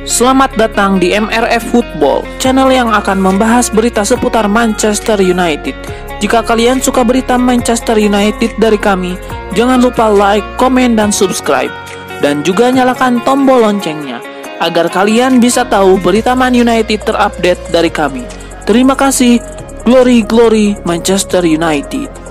Selamat datang di MRF Football, channel yang akan membahas berita seputar Manchester United. Jika kalian suka berita Manchester United dari kami, jangan lupa like, komen, dan subscribe. Dan juga nyalakan tombol loncengnya, agar kalian bisa tahu berita Man United terupdate dari kami. Terima kasih, Glory Glory Manchester United.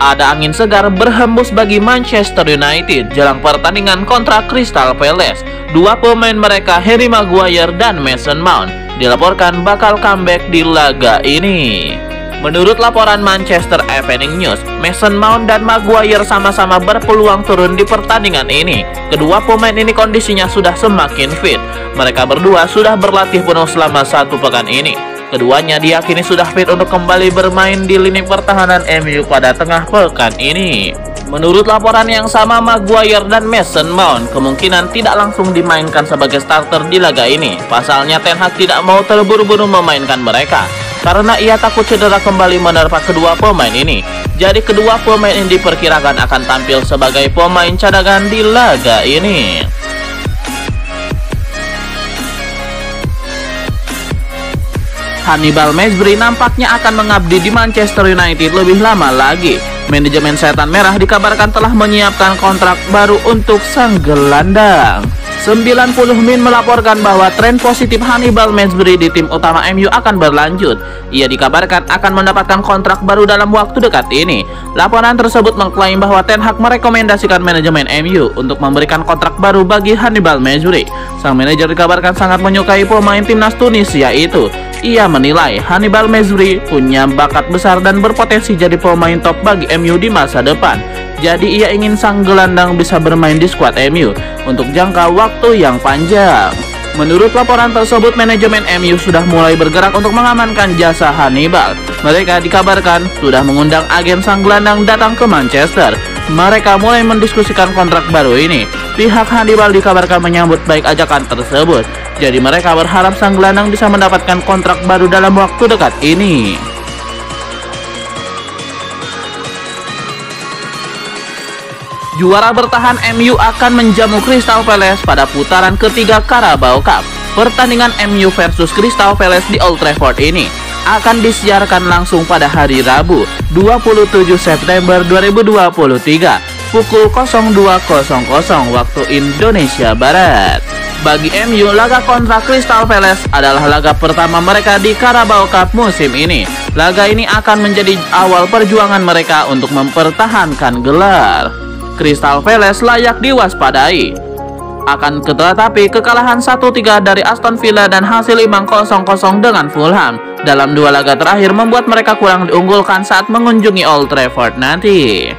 Ada angin segar berhembus bagi Manchester United jelang pertandingan kontra Crystal Palace. Dua pemain mereka, Harry Maguire dan Mason Mount, dilaporkan bakal comeback di laga ini. Menurut laporan Manchester Evening News, Mason Mount dan Maguire sama-sama berpeluang turun di pertandingan ini. Kedua pemain ini kondisinya sudah semakin fit. Mereka berdua sudah berlatih penuh selama 1 pekan ini. Keduanya diyakini sudah fit untuk kembali bermain di lini pertahanan MU pada tengah pekan ini. Menurut laporan yang sama, Maguire dan Mason Mount kemungkinan tidak langsung dimainkan sebagai starter di laga ini. Pasalnya Ten Hag tidak mau terburu-buru memainkan mereka karena ia takut cedera kembali menerpa kedua pemain ini. Jadi kedua pemain ini diperkirakan akan tampil sebagai pemain cadangan di laga ini. Hannibal Mejbri nampaknya akan mengabdi di Manchester United lebih lama lagi. Manajemen Setan Merah dikabarkan telah menyiapkan kontrak baru untuk sang gelandang. 90 Min melaporkan bahwa tren positif Hannibal Mejbri di tim utama MU akan berlanjut. Ia dikabarkan akan mendapatkan kontrak baru dalam waktu dekat ini. Laporan tersebut mengklaim bahwa Ten Hag merekomendasikan manajemen MU untuk memberikan kontrak baru bagi Hannibal Mejbri. Sang manajer dikabarkan sangat menyukai pemain timnas Tunisia itu. Ia menilai Hannibal Mejbri punya bakat besar dan berpotensi jadi pemain top bagi MU di masa depan. Jadi ia ingin sang gelandang bisa bermain di skuad MU untuk jangka waktu yang panjang. Menurut laporan tersebut, manajemen MU sudah mulai bergerak untuk mengamankan jasa Hannibal. Mereka dikabarkan sudah mengundang agen sang gelandang datang ke Manchester. Mereka mulai mendiskusikan kontrak baru ini. Pihak Hannibal dikabarkan menyambut baik ajakan tersebut. Jadi mereka berharap sang gelandang bisa mendapatkan kontrak baru dalam waktu dekat ini. Juara bertahan MU akan menjamu Crystal Palace pada putaran ketiga Carabao Cup. Pertandingan MU versus Crystal Palace di Old Trafford ini akan disiarkan langsung pada hari Rabu 27 September 2023 pukul 02.00 waktu Indonesia Barat. Bagi MU, laga kontra Crystal Palace adalah laga pertama mereka di Carabao Cup musim ini. Laga ini akan menjadi awal perjuangan mereka untuk mempertahankan gelar. Crystal Palace layak diwaspadai. Akan tetapi kekalahan 1-3 dari Aston Villa dan hasil imbang 0-0 dengan Fulham dalam 2 laga terakhir membuat mereka kurang diunggulkan saat mengunjungi Old Trafford nanti.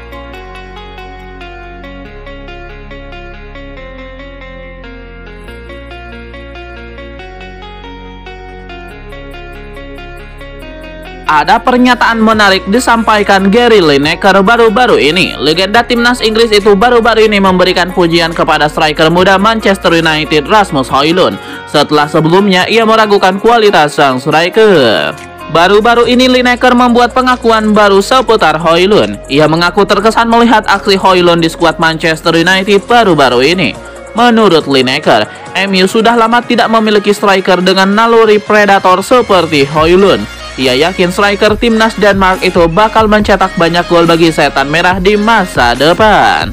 Ada pernyataan menarik disampaikan Gary Lineker baru-baru ini. Legenda timnas Inggris itu baru-baru ini memberikan pujian kepada striker muda Manchester United Rasmus Højlund setelah sebelumnya ia meragukan kualitas sang striker. Baru-baru ini Lineker membuat pengakuan baru seputar Højlund. Ia mengaku terkesan melihat aksi Højlund di skuad Manchester United baru-baru ini. Menurut Lineker, MU sudah lama tidak memiliki striker dengan naluri predator seperti Højlund. Ia yakin striker timnas Denmark itu bakal mencetak banyak gol bagi Setan Merah di masa depan.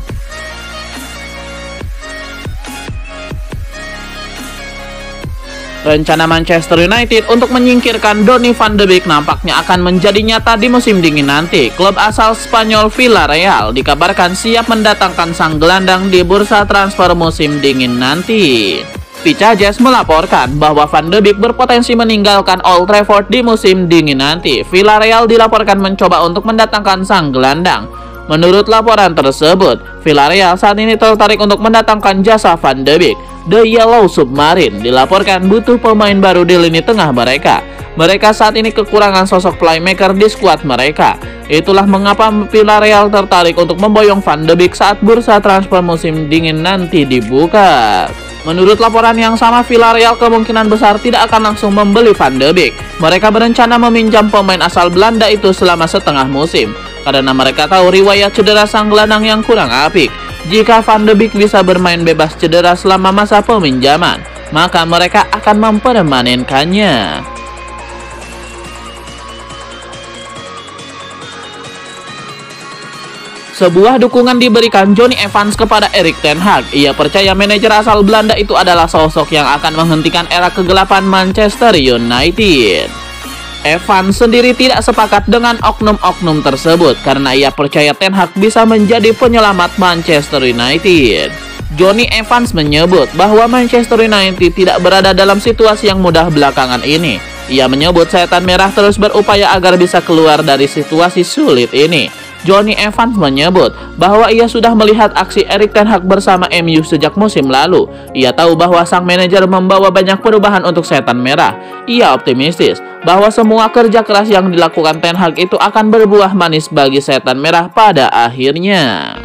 Rencana Manchester United untuk menyingkirkan Donny van de Beek nampaknya akan menjadi nyata di musim dingin nanti. Klub asal Spanyol Villarreal dikabarkan siap mendatangkan sang gelandang di bursa transfer musim dingin nanti. Picajes melaporkan bahwa Van de Beek berpotensi meninggalkan Old Trafford di musim dingin nanti. Villarreal dilaporkan mencoba untuk mendatangkan sang gelandang. Menurut laporan tersebut, Villarreal saat ini tertarik untuk mendatangkan jasa Van de Beek. The Yellow Submarine dilaporkan butuh pemain baru di lini tengah mereka. Mereka saat ini kekurangan sosok playmaker di skuad mereka. Itulah mengapa Villarreal tertarik untuk memboyong Van de Beek saat bursa transfer musim dingin nanti dibuka. Menurut laporan yang sama, Villarreal kemungkinan besar tidak akan langsung membeli Van de Beek. Mereka berencana meminjam pemain asal Belanda itu selama setengah musim, karena mereka tahu riwayat cedera sang gelandang yang kurang apik. Jika Van de Beek bisa bermain bebas cedera selama masa peminjaman, maka mereka akan mempermanenkannya. Sebuah dukungan diberikan Jonny Evans kepada Erik ten Hag. Ia percaya manajer asal Belanda itu adalah sosok yang akan menghentikan era kegelapan Manchester United. Evans sendiri tidak sepakat dengan oknum-oknum tersebut karena ia percaya ten Hag bisa menjadi penyelamat Manchester United. Jonny Evans menyebut bahwa Manchester United tidak berada dalam situasi yang mudah belakangan ini. Ia menyebut Setan Merah terus berupaya agar bisa keluar dari situasi sulit ini. Jonny Evans menyebut bahwa ia sudah melihat aksi Erik ten Hag bersama MU sejak musim lalu. Ia tahu bahwa sang manajer membawa banyak perubahan untuk Setan Merah. Ia optimistis bahwa semua kerja keras yang dilakukan ten Hag itu akan berbuah manis bagi Setan Merah pada akhirnya.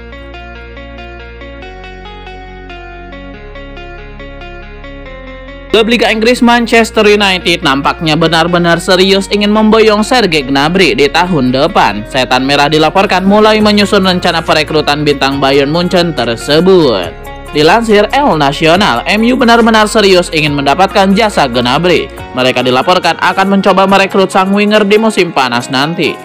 Klub Liga Inggris Manchester United nampaknya benar-benar serius ingin memboyong Serge Gnabry di tahun depan. Setan Merah dilaporkan mulai menyusun rencana perekrutan bintang Bayern Munchen tersebut. Dilansir El Nacional, MU benar-benar serius ingin mendapatkan jasa Gnabry. Mereka dilaporkan akan mencoba merekrut sang winger di musim panas nanti.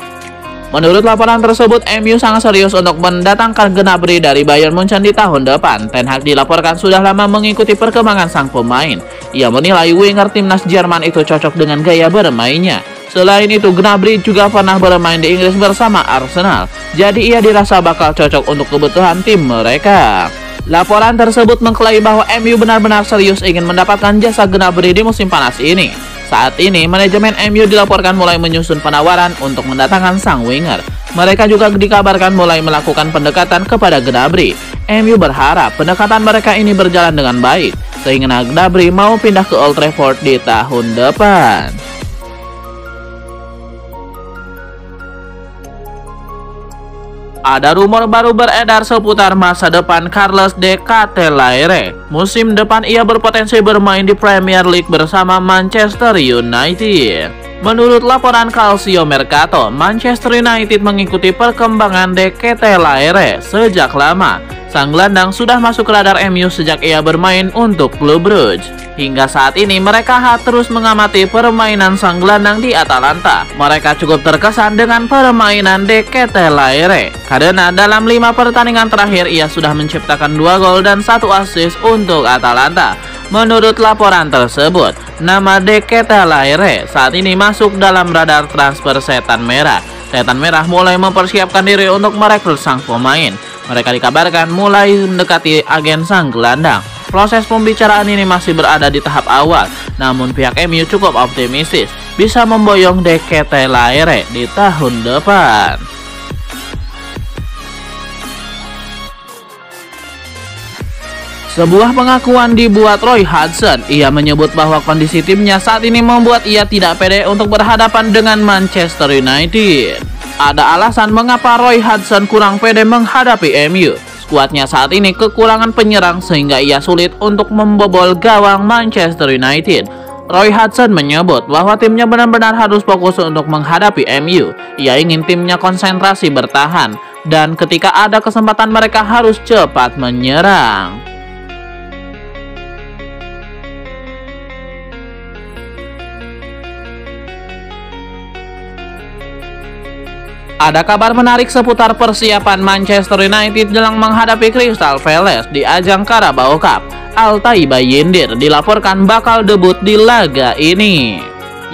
Menurut laporan tersebut, MU sangat serius untuk mendatangkan Gnabry dari Bayern Munchen di tahun depan. Ten Hag dilaporkan sudah lama mengikuti perkembangan sang pemain. Ia menilai winger timnas Jerman itu cocok dengan gaya bermainnya. Selain itu, Gnabry juga pernah bermain di Inggris bersama Arsenal. Jadi ia dirasa bakal cocok untuk kebutuhan tim mereka. Laporan tersebut mengklaim bahwa MU benar-benar serius ingin mendapatkan jasa Gnabry di musim panas ini. Saat ini, manajemen MU dilaporkan mulai menyusun penawaran untuk mendatangkan sang winger. Mereka juga dikabarkan mulai melakukan pendekatan kepada Gnabry. MU berharap pendekatan mereka ini berjalan dengan baik, sehingga Gnabry mau pindah ke Old Trafford di tahun depan. Ada rumor baru beredar seputar masa depan Carlos de Ketelaere. Musim depan ia berpotensi bermain di Premier League bersama Manchester United. Menurut laporan Calcio Mercato, Manchester United mengikuti perkembangan de Ketelaere sejak lama. Sang gelandang sudah masuk ke radar MU sejak ia bermain untuk klub Bruges. Hingga saat ini mereka terus mengamati permainan sang gelandang di Atalanta. Mereka cukup terkesan dengan permainan de Ketelaere karena dalam 5 pertandingan terakhir ia sudah menciptakan 2 gol dan 1 assist untuk Atalanta. Menurut laporan tersebut, nama de Ketelaere saat ini masuk dalam radar transfer Setan Merah. Setan Merah mulai mempersiapkan diri untuk merekrut sang pemain. Mereka dikabarkan mulai mendekati agen sang gelandang. Proses pembicaraan ini masih berada di tahap awal, namun pihak MU cukup optimistis bisa memboyong de Ketelaere di tahun depan. Sebuah pengakuan dibuat Roy Hodgson. Ia menyebut bahwa kondisi timnya saat ini membuat ia tidak pede untuk berhadapan dengan Manchester United. Ada alasan mengapa Roy Hodgson kurang pede menghadapi MU. Skuadnya saat ini kekurangan penyerang sehingga ia sulit untuk membobol gawang Manchester United. Roy Hodgson menyebut bahwa timnya benar-benar harus fokus untuk menghadapi MU. Ia ingin timnya konsentrasi bertahan dan ketika ada kesempatan mereka harus cepat menyerang. Ada kabar menarik seputar persiapan Manchester United jelang menghadapi Crystal Palace di ajang Carabao Cup. Altay Bayindir dilaporkan bakal debut di laga ini.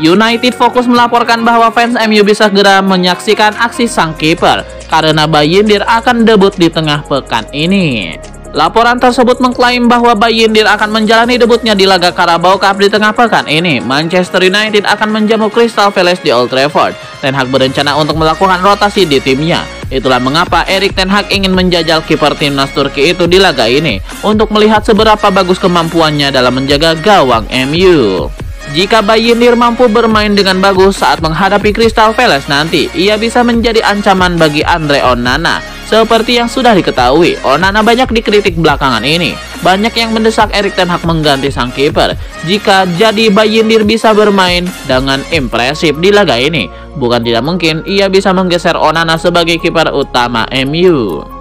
United fokus melaporkan bahwa fans MU bisa segera menyaksikan aksi sang kiper karena Bayindir akan debut di tengah pekan ini. Laporan tersebut mengklaim bahwa Bayindir akan menjalani debutnya di laga Carabao Cup di tengah pekan ini. Manchester United akan menjamu Crystal Palace di Old Trafford. Ten Hag berencana untuk melakukan rotasi di timnya. Itulah mengapa Erik ten Hag ingin menjajal kiper timnas Turki itu di laga ini untuk melihat seberapa bagus kemampuannya dalam menjaga gawang MU. Jika Bayindir mampu bermain dengan bagus saat menghadapi Crystal Palace nanti, ia bisa menjadi ancaman bagi Andre Onana. Seperti yang sudah diketahui, Onana banyak dikritik belakangan ini. Banyak yang mendesak Erik ten Hag mengganti sang kiper jika jadi Bayindir bisa bermain dengan impresif di laga ini. Bukan tidak mungkin ia bisa menggeser Onana sebagai kiper utama MU.